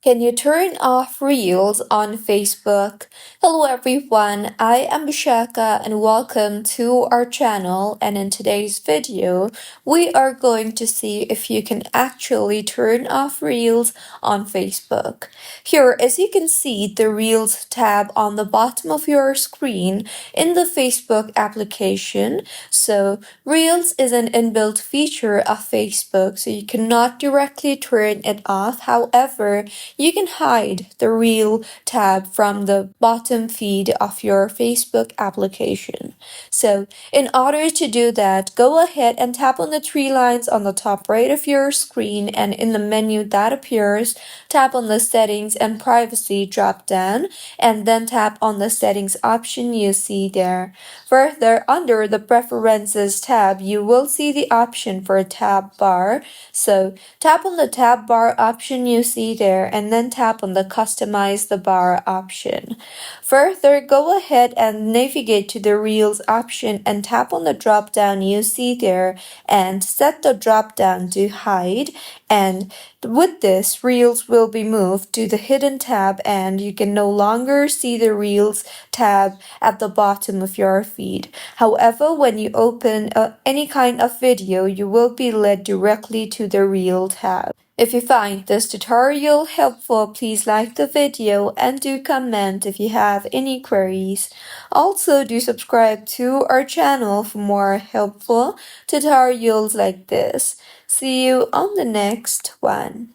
Can you turn off Reels on Facebook? Hello everyone, I am Bishaka and welcome to our channel, and in today's video, we are going to see if you can actually turn off Reels on Facebook. Here, as you can see, the Reels tab on the bottom of your screen in the Facebook application. So Reels is an inbuilt feature of Facebook, so you cannot directly turn it off. However, you can hide the Reel tab from the bottom feed of your Facebook application. So, in order to do that, go ahead and tap on the three lines on the top right of your screen, and in the menu that appears, tap on the Settings and Privacy drop down, and then tap on the Settings option you see there. Further, under the Preferences tab, you will see the option for a tab bar. So, tap on the tab bar option you see there, and then tap on the Customize the Bar option. Further, go ahead and navigate to the Reels option and tap on the drop down you see there and set the drop down to hide, and with this, Reels will be moved to the hidden tab and you can no longer see the Reels tab at the bottom of your feed. However, when you open any kind of video, you will be led directly to the Reel tab. If you find this tutorial helpful, please like the video and do comment if you have any queries. Also, do subscribe to our channel for more helpful tutorials like this. See you on the next one.